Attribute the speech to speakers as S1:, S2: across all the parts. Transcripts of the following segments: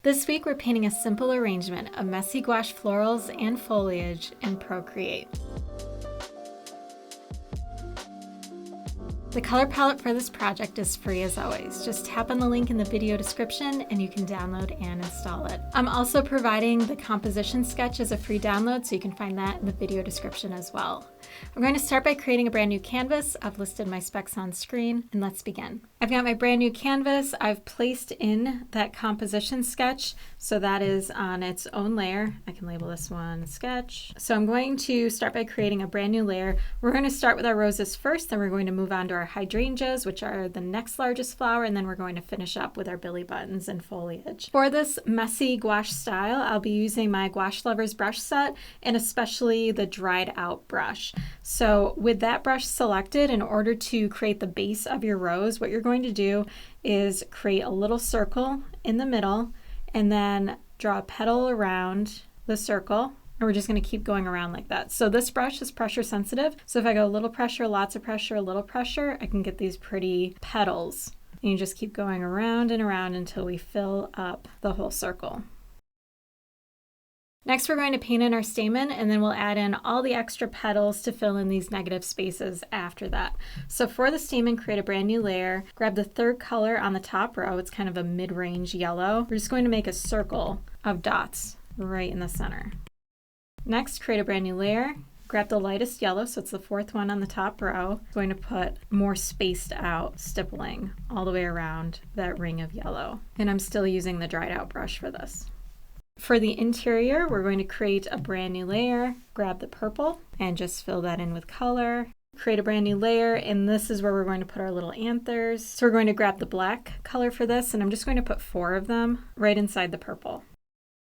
S1: This week we're painting a simple arrangement of messy gouache florals and foliage in Procreate. The color palette for this project is free as always. Just tap on the link in the video description and you can download and install it. I'm also providing the composition sketch as a free download, so you can find that in the video description as well. I'm going to start by creating a brand new canvas. I've listed my specs on screen, and let's begin. I've got my brand new canvas. I've placed in that composition sketch, so that is on its own layer. I can label this one sketch. So I'm going to start by creating a brand new layer. We're going to start with our roses first, then we're going to move on to our hydrangeas, which are the next largest flower, and then we're going to finish up with our billy buttons and foliage. For this messy gouache style, I'll be using my Gouache Lovers brush set, and especially the dried out brush. So with that brush selected, in order to create the base of your rose, what you're going to do is create a little circle in the middle and then draw a petal around the circle. And we're just going to keep going around like that. So this brush is pressure sensitive. So if I go a little pressure, lots of pressure, a little pressure, I can get these pretty petals. And you just keep going around and around until we fill up the whole circle. Next, we're going to paint in our stamen, and then we'll add in all the extra petals to fill in these negative spaces after that. So for the stamen, create a brand new layer, grab the third color on the top row. It's kind of a mid-range yellow. We're just going to make a circle of dots right in the center. Next, create a brand new layer, grab the lightest yellow, so it's the fourth one on the top row. I'm going to put more spaced out stippling all the way around that ring of yellow. And I'm still using the dried out brush for this. For the interior, we're going to create a brand new layer, grab the purple, and just fill that in with color. Create a brand new layer, and this is where we're going to put our little anthers. So we're going to grab the black color for this, and I'm just going to put 4 of them right inside the purple.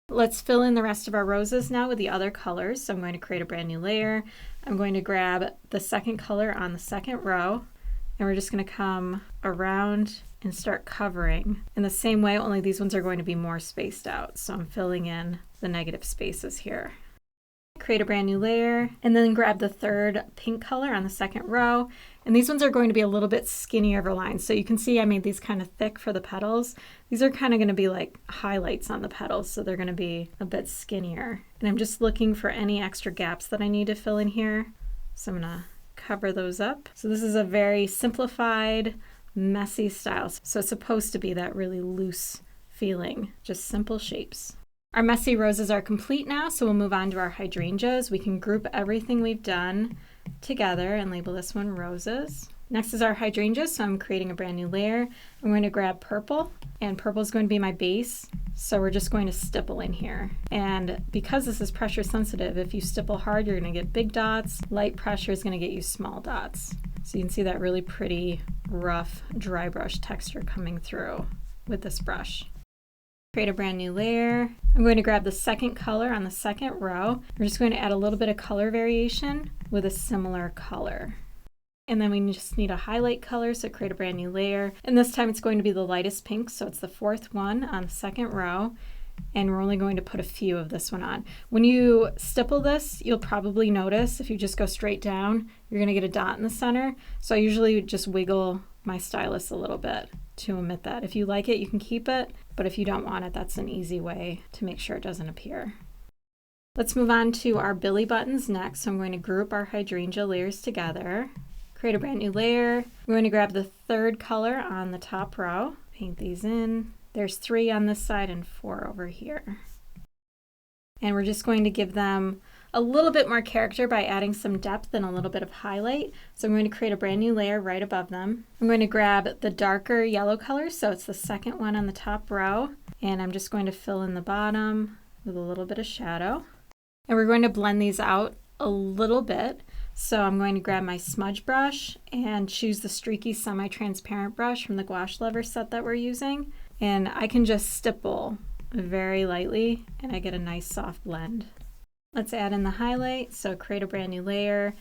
S1: Let's fill in the rest of our roses now with the other colors. So I'm going to create a brand new layer. I'm going to grab the second color on the second row, and we're just going to come around and start covering in the same way, only these ones are going to be more spaced out. So I'm filling in the negative spaces here. Create a brand new layer, and then grab the third pink color on the second row. And these ones are going to be a little bit skinnier of a line. So you can see I made these kind of thick for the petals. These are kind of going to be like highlights on the petals, so they're going to be a bit skinnier. And I'm just looking for any extra gaps that I need to fill in here. So I'm going to cover those up. So this is a very simplified, messy style. So it's supposed to be that really loose feeling, just simple shapes. Our messy roses are complete now, so we'll move on to our hydrangeas. We can group everything we've done together and label this one roses. Next is our hydrangeas, so I'm creating a brand new layer. I'm going to grab purple, and purple is going to be my base. So we're just going to stipple in here. And because this is pressure sensitive, if you stipple hard, you're going to get big dots. Light pressure is going to get you small dots. So you can see that really pretty rough dry brush texture coming through with this brush. Create a brand new layer. I'm going to grab the second color on the second row. We're just going to add a little bit of color variation with a similar color. And then we just need a highlight color, so create a brand new layer. And this time it's going to be the lightest pink, so it's the fourth one on the second row. And we're only going to put a few of this one on. When you stipple this, you'll probably notice if you just go straight down, you're going to get a dot in the center. So I usually just wiggle my stylus a little bit to omit that. If you like it, you can keep it, but if you don't want it, that's an easy way to make sure it doesn't appear. Let's move on to our billy buttons next. So I'm going to group our hydrangea layers together, create a brand new layer. I'm going to grab the third color on the top row, paint these in. There's 3 on this side and 4 over here. And we're just going to give them a little bit more character by adding some depth and a little bit of highlight. So I'm going to create a brand new layer right above them. I'm going to grab the darker yellow color, so it's the second one on the top row, and I'm just going to fill in the bottom with a little bit of shadow. And we're going to blend these out a little bit. So I'm going to grab my smudge brush and choose the streaky semi-transparent brush from the Gouache Lovers set that we're using. And I can just stipple very lightly and I get a nice soft blend. Let's add in the highlight. So create a brand new layer,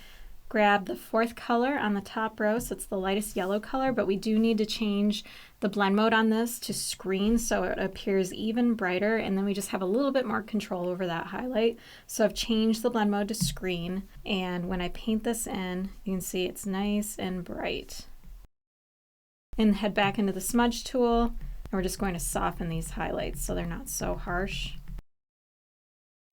S1: grab the fourth color on the top row, so it's the lightest yellow color, but we do need to change the blend mode on this to screen so it appears even brighter, and then we just have a little bit more control over that highlight. So I've changed the blend mode to screen, and when I paint this in, you can see it's nice and bright. And head back into the smudge tool. And we're just going to soften these highlights so they're not so harsh.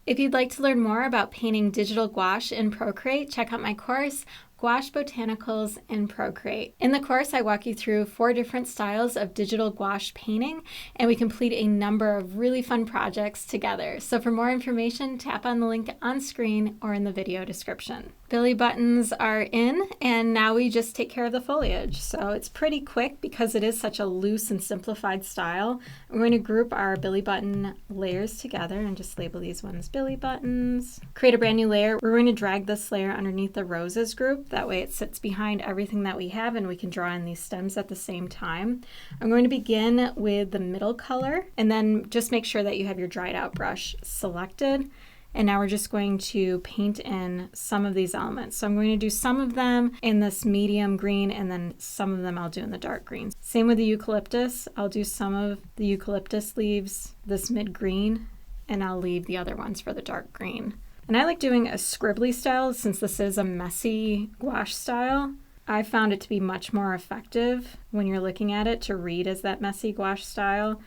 S1: If you'd like to learn more about painting digital gouache in Procreate, check out my course, Gouache Botanicals in Procreate. In the course, I walk you through 4 different styles of digital gouache painting, and we complete a number of really fun projects together. So for more information, tap on the link on screen or in the video description. Billy buttons are in, and now we just take care of the foliage. So it's pretty quick because it is such a loose and simplified style. We're going to group our Billy button layers together and just label these ones Billy buttons. Create a brand new layer. We're going to drag this layer underneath the roses group. That way it sits behind everything that we have and we can draw in these stems at the same time. I'm going to begin with the middle color and then just make sure that you have your dried out brush selected. And now we're just going to paint in some of these elements. So I'm going to do some of them in this medium green and then some of them I'll do in the dark green. Same with the eucalyptus. I'll do some of the eucalyptus leaves this mid green and I'll leave the other ones for the dark green. And I like doing a scribbly style since this is a messy gouache style. I found it to be much more effective when you're looking at it to read as that messy gouache style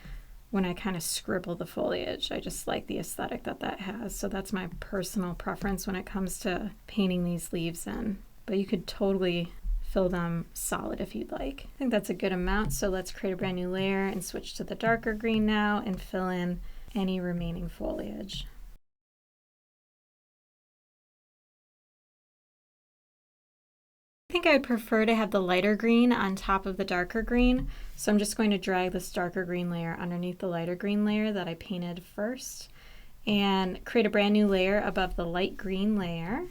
S1: when I kind of scribble the foliage. I just like the aesthetic that that has. So that's my personal preference when it comes to painting these leaves in. But you could totally fill them solid if you'd like. I think that's a good amount. So let's create a brand new layer and switch to the darker green now and fill in any remaining foliage. I think I'd prefer to have the lighter green on top of the darker green. So I'm just going to drag this darker green layer underneath the lighter green layer that I painted first and create a brand new layer above the light green layer.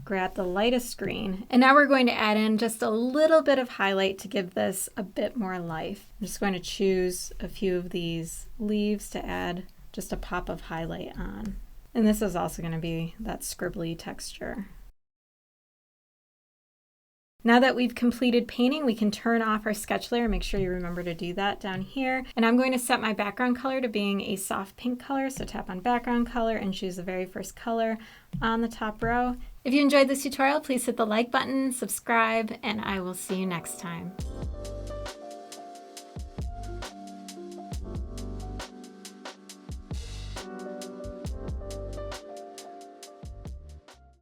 S1: Grab the lightest green. And now we're going to add in just a little bit of highlight to give this a bit more life. I'm just going to choose a few of these leaves to add just a pop of highlight on. And this is also going to be that scribbly texture. Now that we've completed painting, we can turn off our sketch layer. Make sure you remember to do that down here. And I'm going to set my background color to being a soft pink color. So tap on background color and choose the very first color on the top row. If you enjoyed this tutorial, please hit the like button, subscribe, and I will see you next time.